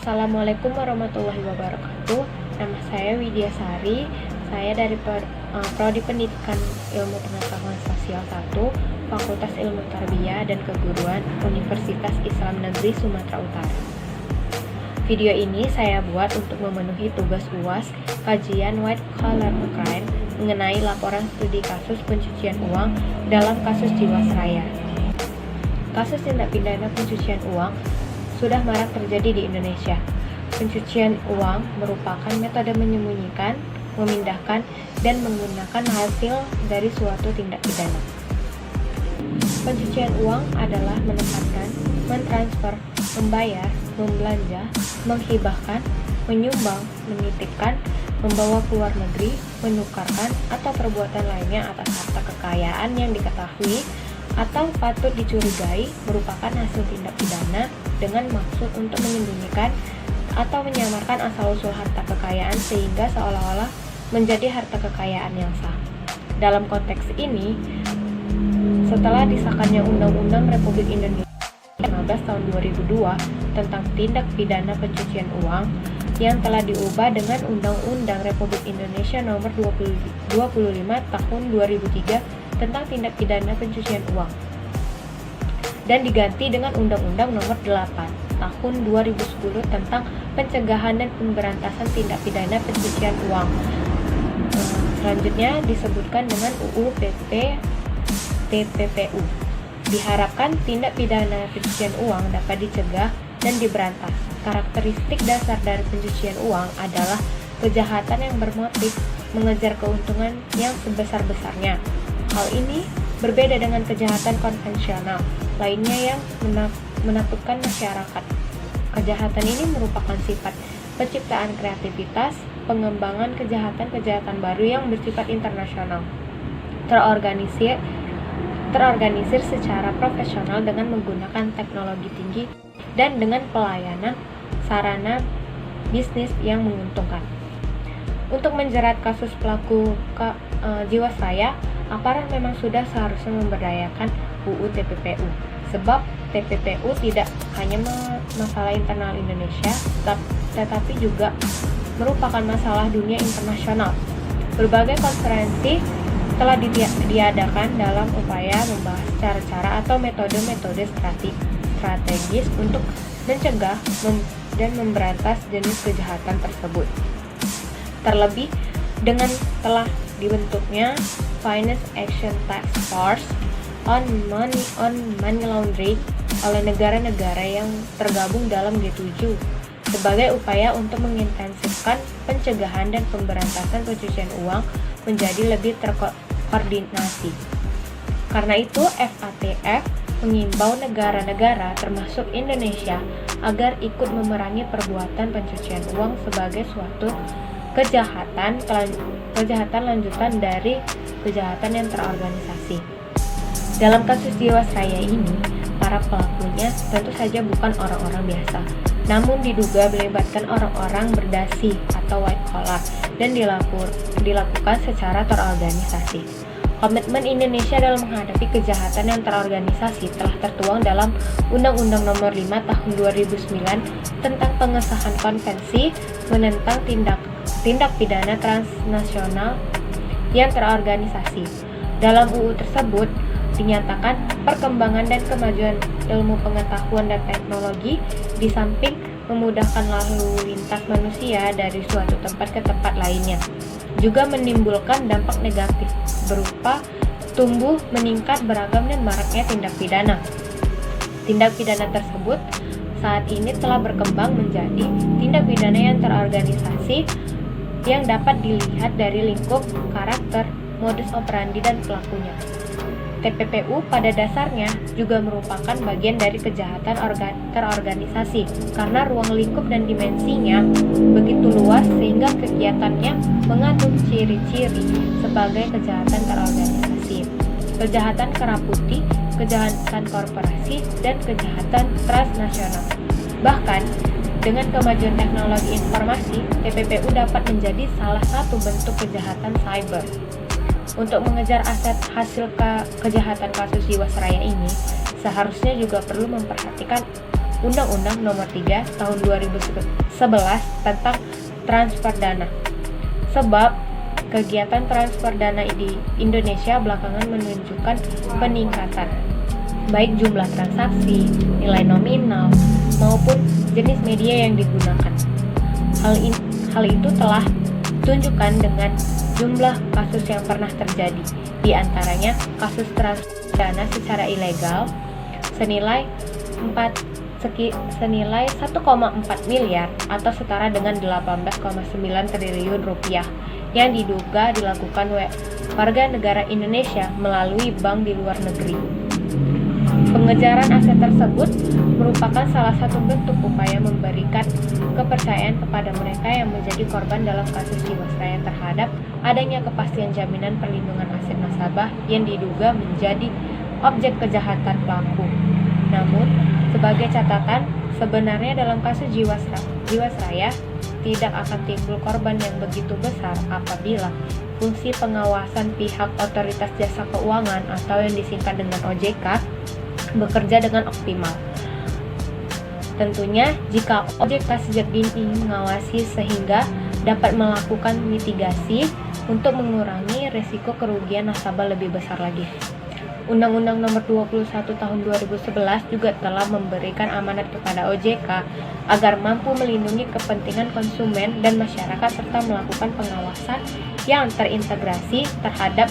Assalamualaikum warahmatullahi wabarakatuh. Nama saya Widya Sari. Saya dari Prodi Pendidikan Ilmu Pengetahuan Sosial 1, Fakultas Ilmu Tarbiyah dan Keguruan, Universitas Islam Negeri Sumatera Utara. Video ini saya buat untuk memenuhi tugas UAS kajian White Collar Crime mengenai laporan studi kasus pencucian uang dalam kasus Jiwasraya. Kasus tindak pidana pencucian uang sudah marak terjadi di Indonesia. Pencucian uang merupakan metode menyembunyikan, memindahkan, dan menggunakan hasil dari suatu tindak pidana. Pencucian uang adalah menempatkan, mentransfer, membayar, membelanja, menghibahkan, menyumbang, menitipkan, membawa ke luar negeri, menukarkan, atau perbuatan lainnya atas harta kekayaan yang diketahui atau patut dicurigai merupakan hasil tindak pidana dengan maksud untuk menyembunyikan atau menyamarkan asal-usul harta kekayaan sehingga seolah-olah menjadi harta kekayaan yang sah. Dalam konteks ini, setelah disahkannya Undang-Undang Republik Indonesia 15 tahun 2002 tentang tindak pidana pencucian uang yang telah diubah dengan Undang-Undang Republik Indonesia Nomor 25 Tahun 2003 tentang tindak pidana pencucian uang dan diganti dengan Undang-Undang Nomor 8 Tahun 2010 tentang pencegahan dan pemberantasan tindak pidana pencucian uang. Selanjutnya disebutkan dengan UU TPPU. Diharapkan tindak pidana pencucian uang dapat dicegah dan diberantas. Karakteristik dasar dari pencucian uang adalah kejahatan yang bermotif mengejar keuntungan yang sebesar-besarnya. Hal ini berbeda dengan kejahatan konvensional lainnya yang menakutkan masyarakat. Kejahatan ini merupakan sifat penciptaan kreativitas, pengembangan kejahatan-kejahatan baru yang bersifat internasional, terorganisir secara profesional dengan menggunakan teknologi tinggi dan dengan pelayanan sarana bisnis yang menguntungkan. Untuk menjerat kasus pelaku Jiwasraya, aparat memang sudah seharusnya memberdayakan UU TPPU, sebab TPPU tidak hanya masalah internal Indonesia, tetapi juga merupakan masalah dunia internasional. Berbagai konferensi telah diadakan dalam upaya membahas cara-cara atau metode-metode strategis untuk mencegah dan memberantas jenis kejahatan tersebut. Terlebih dengan telah dibentuknya Finance Action Task Force on Money Laundering oleh negara-negara yang tergabung dalam G7 sebagai upaya untuk mengintensifkan pencegahan dan pemberantasan pencucian uang menjadi lebih terkoordinasi. Karena itu, FATF mengimbau negara-negara termasuk Indonesia agar ikut memerangi perbuatan pencucian uang sebagai suatu kejahatan lanjutan dari kejahatan yang terorganisasi. Dalam kasus Jiwasraya ini, para pelakunya tentu saja bukan orang-orang biasa, namun diduga melibatkan orang-orang berdasi atau white collar dan dilakukan secara terorganisasi. Komitmen Indonesia dalam menghadapi kejahatan yang terorganisasi telah tertuang dalam Undang-Undang Nomor 5 Tahun 2009 tentang pengesahan konvensi menentang tindak pidana transnasional yang terorganisasi. Dalam UU tersebut dinyatakan perkembangan dan kemajuan ilmu pengetahuan dan teknologi di samping memudahkan lalu lintas manusia dari suatu tempat ke tempat lainnya, juga menimbulkan dampak negatif berupa tumbuh, meningkat, beragam dan maraknya tindak pidana. Tindak pidana tersebut saat ini telah berkembang menjadi tindak pidana yang terorganisasi yang dapat dilihat dari lingkup, karakter, modus operandi, dan pelakunya. TPPU pada dasarnya juga merupakan bagian dari kejahatan terorganisasi karena ruang lingkup dan dimensinya begitu luas sehingga kegiatannya mengandung ciri-ciri sebagai kejahatan terorganisasi, kejahatan kera putih, kejahatan korporasi, dan kejahatan transnasional. Bahkan dengan kemajuan teknologi informasi, TPPU dapat menjadi salah satu bentuk kejahatan cyber. Untuk mengejar aset hasil kejahatan kasus Jiwasraya ini, seharusnya juga perlu memperhatikan Undang-Undang Nomor 3 Tahun 2011 tentang transfer dana. Sebab kegiatan transfer dana di Indonesia belakangan menunjukkan peningkatan, baik jumlah transaksi, nilai nominal, maupun jenis media yang digunakan. Hal itu telah ditunjukkan dengan jumlah kasus yang pernah terjadi, di antaranya kasus transfer dana secara ilegal senilai 1,4 miliar atau setara dengan 18,9 triliun rupiah yang diduga dilakukan warga negara Indonesia melalui bank di luar negeri. Pengejaran aset tersebut merupakan salah satu bentuk upaya memberikan kepercayaan kepada mereka yang menjadi korban dalam kasus Jiwasraya terhadap adanya kepastian jaminan perlindungan aset nasabah yang diduga menjadi objek kejahatan pelaku. Namun, sebagai catatan, sebenarnya dalam kasus Jiwasraya tidak akan timbul korban yang begitu besar apabila fungsi pengawasan pihak otoritas jasa keuangan atau yang disingkat dengan OJK bekerja dengan optimal. Tentunya jika OJK sejak dini mengawasi sehingga dapat melakukan mitigasi untuk mengurangi risiko kerugian nasabah lebih besar lagi. Undang-Undang Nomor 21 Tahun 2011 juga telah memberikan amanat kepada OJK agar mampu melindungi kepentingan konsumen dan masyarakat serta melakukan pengawasan yang terintegrasi terhadap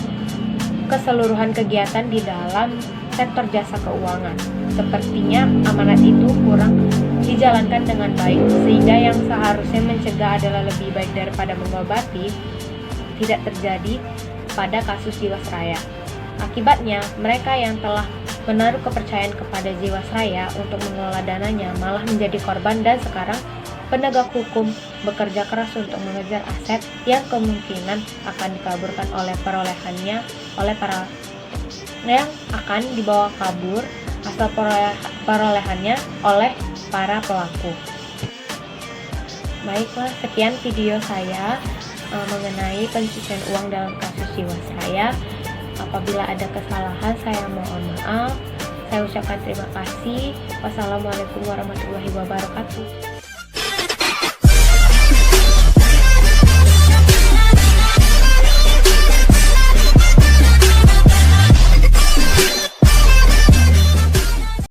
keseluruhan kegiatan di dalam sektor jasa keuangan. Sepertinya amanat itu kurang dijalankan dengan baik, sehingga yang seharusnya mencegah adalah lebih baik daripada mengobati tidak terjadi pada kasus Jiwasraya. Akibatnya, mereka yang telah menaruh kepercayaan kepada Jiwasraya untuk mengelola dananya malah menjadi korban, dan sekarang penegak hukum bekerja keras untuk mengejar aset yang kemungkinan akan dikaburkan oleh yang akan dibawa kabur asal perolehannya oleh para pelaku. Baiklah, sekian video saya mengenai pencucian uang dalam kasus Jiwasraya. Apabila ada kesalahan, saya mohon maaf. Saya ucapkan terima kasih. Wassalamualaikum warahmatullahi wabarakatuh.